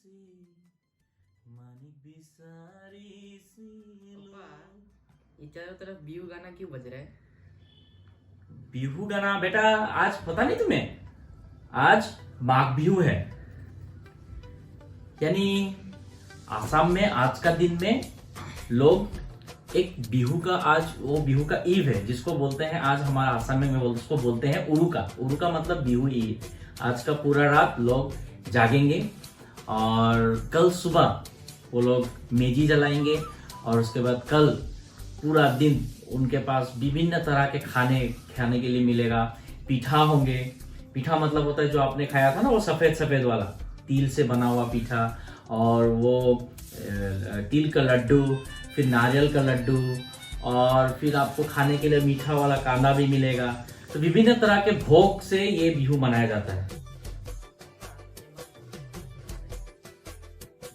मानिक बिसारी सी चारों तरफ बिहू गाना क्यों बज रहा है? बिहू गाना बेटा आज पता नहीं तुम्हें, आज माघ बिहू है। यानी आसाम में आज का दिन में लोग एक बिहू का, आज वो बिहू का ईव है जिसको बोलते हैं, आज हमारा आसाम में उसको बोलते हैं उरुका। उरुका मतलब बिहू ईव। आज का पूरा रात लोग जागेंगे और कल सुबह वो लोग मेजी जलाएंगे और उसके बाद कल पूरा दिन उनके पास विभिन्न तरह के खाने के लिए मिलेगा। पीठा होंगे। पीठा मतलब होता है जो आपने खाया था ना, वो सफेद सफेद वाला तिल से बना हुआ पीठा, और वो तिल का लड्डू, फिर नारियल का लड्डू, और फिर आपको खाने के लिए मीठा वाला कांदा भी मिलेगा। तो विभिन्न तरह के भोग से ये बिहू मनाया जाता है।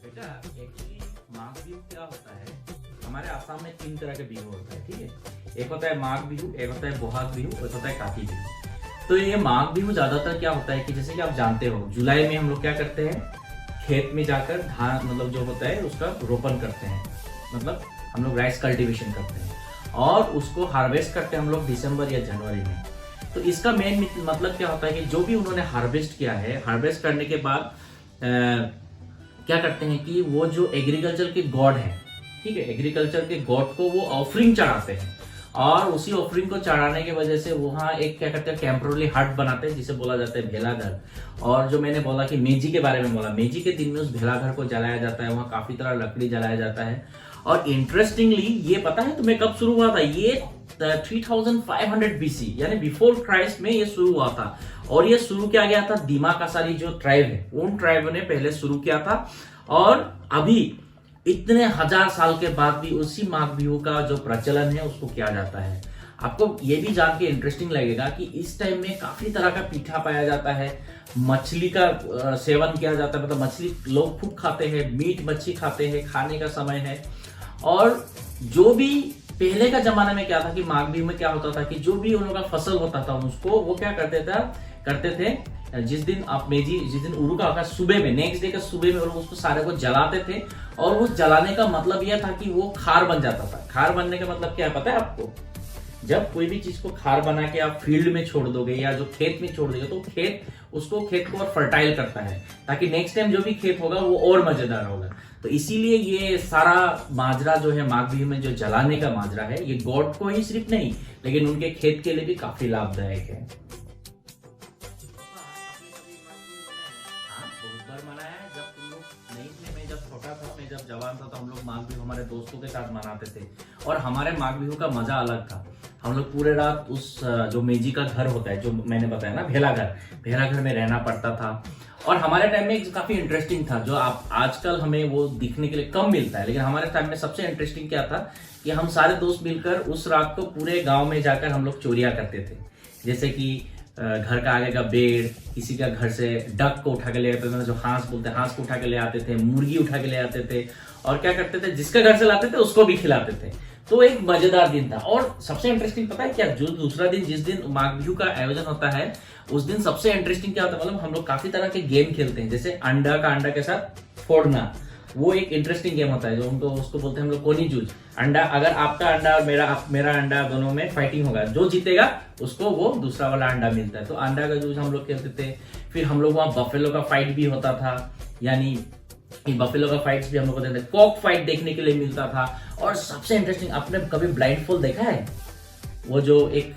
बेटा एक्चुअली माघ बिहू क्या होता है, हमारे आसाम में 3 तरह के बिहू होता है, ठीक है। एक होता है माघ बिहू, एक होता है बोहाग बिहू, एक होता है काती बिहू। तो ये माघ बिहू ज्यादातर क्या होता है कि जैसे कि आप जानते हो जुलाई में हम लोग क्या करते हैं, खेत में जाकर धान मतलब जो होता है उसका रोपण करते हैं, मतलब हम लोग राइस कल्टीवेशन करते हैं और उसको हार्वेस्ट करते हैं हम लोग दिसंबर या जनवरी में। तो इसका मेन मतलब क्या होता है कि जो भी उन्होंने हार्वेस्ट किया है, हार्वेस्ट करने के बाद क्या करते हैं कि वो जो एग्रीकल्चर के गॉड है, ठीक है, एग्रीकल्चर के गॉड को वो ऑफरिंग चढ़ाते हैं और उसी ऑफरिंग को चढ़ाने की वजह से वहाँ एक क्या करते हैं टेम्पोररी हट बनाते हैं जिसे बोला जाता है भेलाघर। और जो मैंने बोला कि मेजी के बारे में बोला, मेजी के दिन में उस भेलाघर को जलाया जाता है, वहाँ काफी तरह लकड़ी जलाया जाता है। और इंटरेस्टिंगली ये पता है तुम्हें कब शुरू हुआ था? ये 3500 BC यानी बिफोर क्राइस्ट में ये शुरू हुआ था। और ये शुरू किया गया था दीमा कासारी जो ट्राइब है, उन ट्राइब ने पहले शुरू किया था। और अभी इतने हजार साल के बाद भी उसी माघ बिहू का जो प्रचलन है उसको किया जाता है। आपको ये भी जान के इंटरेस्टिंग लगेगा कि इस टाइम में काफी तरह का पीठा पाया जाता है, मछली का सेवन किया जाता है, मतलब मछली लोग खूब खाते हैं, मीट मच्छी खाते हैं, खाने का समय है। और जो भी पहले का जमाने में क्या था कि माघ बिहू में क्या होता था कि जो भी उन लोगों का फसल होता था उसको वो क्या करते थे जिस दिन उरुका का सुबह में, नेक्स्ट डे का सुबह में वो उसको सारे को जलाते थे। और उस जलाने का मतलब यह था कि वो खार बन जाता था। खार बनने का मतलब क्या है पता है आपको? जब कोई भी चीज को खार बना के आप फील्ड में छोड़ दोगे या जो खेत में छोड़ दोगे तो खेत को और फर्टाइल करता है, ताकि नेक्स्ट टाइम जो भी खेत होगा वो और मजेदार होगा। तो इसीलिए ये सारा माजरा जो है माघ बिहू में जो जलाने का माजरा है, ये गॉड को ही सिर्फ नहीं लेकिन उनके खेत के लिए भी काफी लाभदायक है। बहुत बार मनाया है। जब तुम लोग नहीं थे, मैं जब छोटा था, मैं जब जवान था तो हम लोग माघ बिहू हमारे दोस्तों के साथ मनाते थे और हमारे माघ बिहू का मजा अलग था। हम लोग पूरे रात उस जो मेजी का घर होता है, जो मैंने बताया ना भेलाघर में रहना पड़ता था। और हमारे टाइम में काफी इंटरेस्टिंग था, जो आप आजकल हमें वो दिखने के लिए कम मिलता है, लेकिन हमारे टाइम में सबसे इंटरेस्टिंग क्या था कि हम सारे दोस्त मिलकर उस रात को पूरे गांव में जाकर हम लोग चोरियां करते थे। जैसे कि घर का आगे का पेड़, किसी का घर से डक को उठा के ले आते थे, जो हाँस बोलते हैं, हाँस को उठा के ले आते थे, मुर्गी उठा के ले आते थे, और क्या करते थे जिसका घर से लाते थे उसको भी खिलाते थे। तो एक मजेदार दिन था। और सबसे इंटरेस्टिंग पता है क्या, जो दूसरा दिन जिस दिन माघ बिहू का आयोजन होता है उस दिन सबसे इंटरेस्टिंग क्या होता है, मतलब हम लोग काफी तरह के गेम खेलते हैं। जैसे अंडा के साथ फोड़ना, वो एक इंटरेस्टिंग गेम होता है, जो उसको बोलते हैं हम लोग कोनी जूझ। अंडा, अगर आपका अंडा और मेरा अंडा दोनों में फाइटिंग होगा, जो जीतेगा उसको वो दूसरा वाला अंडा मिलता है। तो अंडा का जूझ हम लोग खेलते थे। फिर हम लोग वहाँ बफेलो का फाइट भी होता था, यानी बफेलो का फाइट्स भी हम लोग को देखते थे। कॉक फाइट देखने के लिए मिलता था। और सबसे इंटरेस्टिंग, आपने कभी ब्लाइंड फोल्ड देखा है? वो जो एक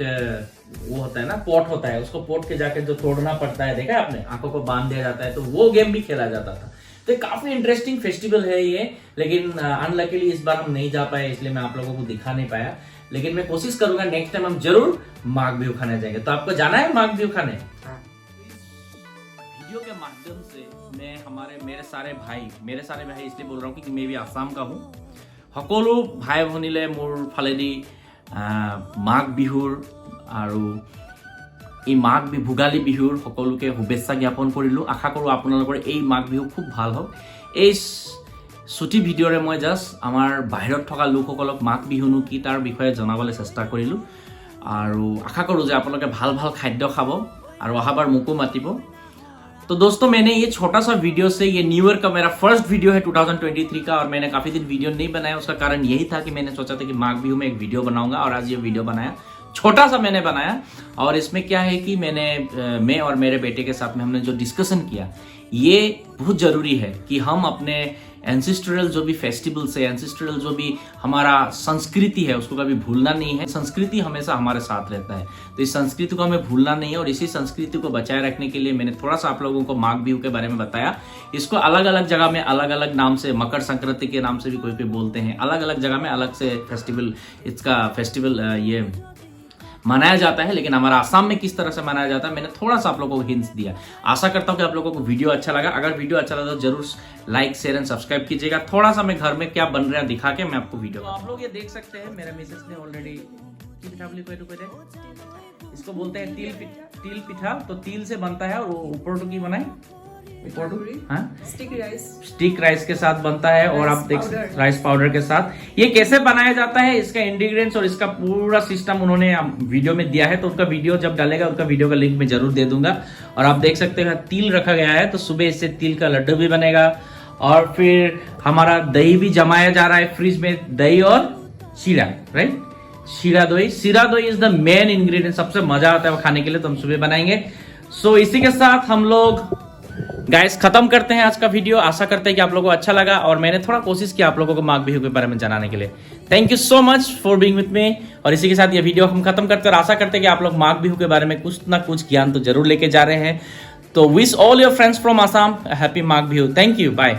वो होता है ना, पॉट होता है, उसको पॉट के जाके जो तोड़ना पड़ता है, देखा है आपने? आंखों को बांध दिया जाता है, तो वो गेम भी खेला जाता था। तो काफी इंटरेस्टिंग फेस्टिवल है ये, लेकिन अनलकीली इस बार हम नहीं जा पाए, इसलिए मैं आप लोगों को दिखा नहीं पाया। लेकिन मैं कोशिश करूंगा नेक्स्ट टाइम हम जरूर माघ बिहू खाने जाएंगे। तो आपको जाना है माघ बिहू खाने? वीडियो के माध्यम से मैं मेरे सारे भाई इसलिए बोल रहा हूँ कि मैं भी आसाम का हूँ। সকলো ভাই ভনীলে মোৰ ফালেদি মাঘ বিহুৰ আৰু এই ভোগালী বিহুৰ সকলোকে শুভেচ্ছা জ্ঞাপন কৰিলোঁ। আশা কৰোঁ আপোনালোকৰ এই মাঘ বিহু খুব ভাল হওক। এই ছুটি ভিডিঅ'ৰে মই জাষ্ট আমাৰ বাহিৰত থকা লোকসকলক মাঘ বিহুনো কি তাৰ বিষয়ে জনাবলৈ চেষ্টা কৰিলোঁ। আৰু আশা কৰোঁ যে আপোনালোকে ভাল ভাল খাদ্য খাব আৰু অহাবাৰ মোকো মাতিব। तो दोस्तों मैंने ये छोटा सा वीडियो से, ये न्यू ईयर का मेरा फर्स्ट वीडियो है 2023 का, और मैंने काफी दिन वीडियो नहीं बनाया। उसका कारण यही था कि मैंने सोचा था कि माघ बिहू में एक वीडियो बनाऊंगा, और आज ये वीडियो बनाया, छोटा सा मैंने बनाया। और इसमें क्या है कि मैं और मेरे बेटे के साथ में हमने जो डिस्कशन किया, ये बहुत जरूरी है कि हम अपने एंसेस्ट्रल जो भी फेस्टिवल्स है, एंसेस्ट्रल जो भी हमारा संस्कृति है, उसको कभी भूलना नहीं है। संस्कृति हमेशा हमारे साथ रहता है, तो इस संस्कृति को हमें भूलना नहीं है। और इसी संस्कृति को बचाए रखने के लिए मैंने थोड़ा सा आप लोगों को माघ बिहू के बारे में बताया। इसको अलग अलग जगह में अलग अलग नाम से, मकर संक्रांति के नाम से भी कोई बोलते हैं, अलग अलग जगह में अलग से फेस्टिवल, इसका फेस्टिवल ये मनाया जाता है। लेकिन हमारा आसाम में किस तरह से मनाया जाता है, मैंने थोड़ा सा आप लोगों को हिंट्स दिया। आशा करता हूं कि आप लोगों को वीडियो अच्छा लगा। अगर वीडियो अच्छा लगा तो जरूर लाइक, शेयर एंड सब्सक्राइब कीजिएगा। थोड़ा सा मैं घर में क्या बन रहा है दिखा के मैं आपको वीडियो, तो आप लोग ये देख सकते हैं, मेरे मिसेस ने ऑलरेडी इसको बोलते हैं तिल पिठा। तो तिल से बनता है, और वो ऊपर की बनाए स्टिक राइस के साथ बनता है, और आप देख राइस पाउडर के साथ। ये कैसे बनाया जाता है, इसका इंग्रेडिएंट्स और इसका पूरा सिस्टम उन्होंने वीडियो में दिया है, तो उनका वीडियो जब डालेगा उनका वीडियो का लिंक मैं जरूर दे दूंगा। और आप देख सकते हैं तिल रखा गया है, तो सुबह इससे तिल का लड्डू भी बनेगा। और फिर हमारा दही भी जमाया जा रहा है फ्रिज में, दही और शीरा, राइट, शीरा दही इज द मेन इंग्रेडिएंट। सबसे मजा आता है वो खाने के लिए, तो हम सुबह बनाएंगे। सो इसी के साथ हम लोग गाइस खत्म करते हैं आज का वीडियो। आशा करते हैं कि आप लोगों को अच्छा लगा, और मैंने थोड़ा कोशिश किया आप लोगों को माघ बिहू के बारे में जनाने के लिए। Thank you so much for being with me. और इसी के साथ ये वीडियो हम खत्म करते हैं, और आशा करते हैं कि आप लोग माघ बिहू के बारे में कुछ ना कुछ ज्ञान तो जरूर लेके जा रहे हैं। तो wish all your friends from Assam happy Magh Bihu. Thank you, bye.